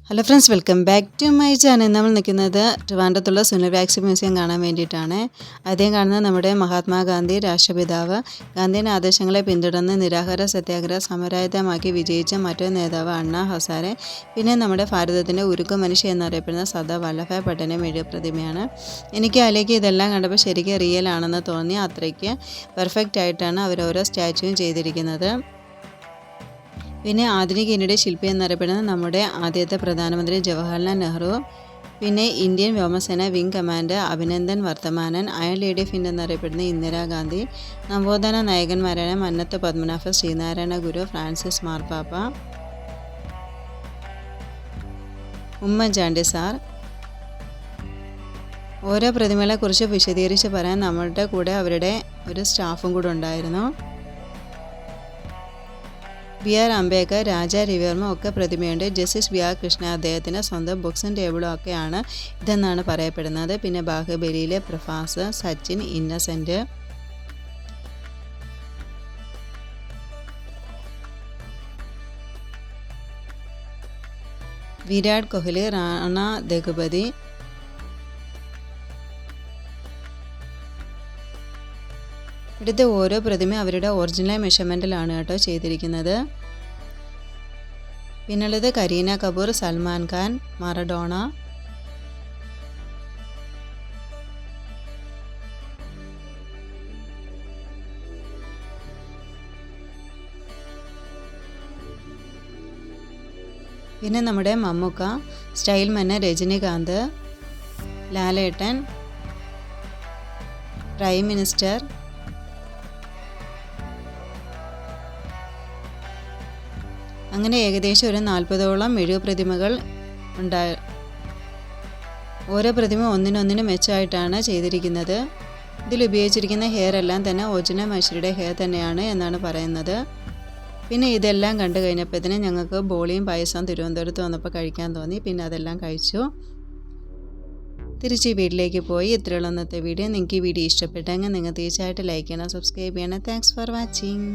Hello friends, welcome back to my channel. നമ്മൾ നിൽക്കുന്നത് ട്രിവാൻഡ്രത്തുള്ള Sunil waxy museum കാണാൻ വേണ്ടിയിട്ടാണ്. ആദ്യം കാണുന്നത് നമ്മുടെ മഹാത്മാഗാന്ധി, രാഷ്ട്രപിതാവ്. ഗാന്ധിയൻ ആദർശങ്ങളെ പിന്തുടർന്ന് നിരാഹാര സത്യാഗ്രഹ സമരായുധമാക്കി വിജയിച്ച മറ്റൊരു നേതാവ് അണ്ണാ ഹസാരെ. പിന്നെ നമ്മുടെ ഭാരതത്തിൻ്റെ ഉരുക്കു മനുഷ്യ എന്നറിയപ്പെടുന്ന സർദാർ വല്ലഭായ് പട്ടേലിൻ്റെ മെഴുകുതിരി പ്രതിമയാണ്. എനിക്ക് അതിലേക്ക് ഇതെല്ലാം കണ്ടപ്പോൾ ശരിക്കും റിയൽ ആണെന്ന് തോന്നി. അത്രയ്ക്ക് പെർഫെക്റ്റ് ആയിട്ടാണ് അവർ ഓരോ സ്റ്റാച്യുവും ചെയ്തിരിക്കുന്നത്. പിന്നെ ആധുനിക ഇന്ത്യയുടെ ശില്പി എന്നറിയപ്പെടുന്ന നമ്മുടെ ആദ്യത്തെ പ്രധാനമന്ത്രി ജവഹർലാൽ നെഹ്റു. പിന്നെ ഇന്ത്യൻ വ്യോമസേന wing commander Abhinandan Varthamanan. Iron lady of India എന്നറിയപ്പെടുന്ന ഇന്ദിരാഗാന്ധി. നവോത്ഥാന നായകന്മാരായ മന്നത്ത് പത്മനാഭ, ശ്രീനാരായണ ഗുരു, ഫ്രാൻസിസ് മാർപ്പാപ്പ, ഉമ്മൻചാണ്ടി സാർ. ഓരോ പ്രതിമകളെക്കുറിച്ച് വിശദീകരിച്ച് പറയാൻ നമ്മളുടെ കൂടെ അവരുടെ ഒരു സ്റ്റാഫും കൂടെ ഉണ്ടായിരുന്നു. ബി.ആർ. അംബേദ്കർ, രാജാ രവിവർമ്മ ഒക്കെ പ്രതിമയുണ്ട്. Justice BR. കൃഷ്ണ അദ്ദേഹത്തിൻ്റെ സ്വന്തം ബുക്സും ടേബിളും ഒക്കെയാണ് ഇതെന്നാണ് പറയപ്പെടുന്നത്. പിന്നെ ബാഹുബലിയിലെ പ്രഭാസ്, സച്ചിൻ, ഇന്നസെൻ്റ്. വിരാട് കോഹ്ലി, റാണ ദഗുപതി. ഇവിടുത്തെ ഓരോ പ്രതിമ അവരുടെ ഒറിജിനൽ മെഷർമെൻറ്റിലാണ് കേട്ടോ ചെയ്തിരിക്കുന്നത്. പിന്നുള്ളത് കരീന കപൂർ, സൽമാൻ ഖാൻ, മറഡോണ. പിന്നെ നമ്മുടെ മമ്മൂക്ക, സ്റ്റൈൽ മന്ന രജനികാന്ത്, ലാലേട്ടൻ, പ്രൈം മിനിസ്റ്റർ. അങ്ങനെ ഏകദേശം ഒരു 40ഓളം മെഴുകു പ്രതിമകൾ ഉണ്ടായി. ഓരോ പ്രതിമ ഒന്നിനൊന്നിന് മെച്ചമായിട്ടാണ് ചെയ്തിരിക്കുന്നത്. ഇതിൽ ഉപയോഗിച്ചിരിക്കുന്ന ഹെയർ എല്ലാം തന്നെ ഒറിജിനൽ മനുഷ്യരുടെ ഹെയർ തന്നെയാണ് എന്നാണ് പറയുന്നത്. പിന്നെ ഇതെല്ലാം കണ്ടു കഴിഞ്ഞപ്പോഴത്തേനും ഞങ്ങൾക്ക് ബോളിയും പായസവും തിരുവനന്തപുരത്ത് വന്നപ്പോൾ കഴിക്കാൻ തോന്നി. പിന്നെ അതെല്ലാം കഴിച്ചു. തിരിച്ച് വീട്ടിലേക്ക് പോയി. ഇത്രയുള്ള ഇന്നത്തെ വീഡിയോ. നിങ്ങൾക്ക് ഈ വീഡിയോ ഇഷ്ടപ്പെട്ടെങ്കിൽ നിങ്ങൾ തീർച്ചയായിട്ടും ലൈക്ക് ചെയ്യണം, സബ്സ്ക്രൈബ് ചെയ്യണം. Thanks for watching.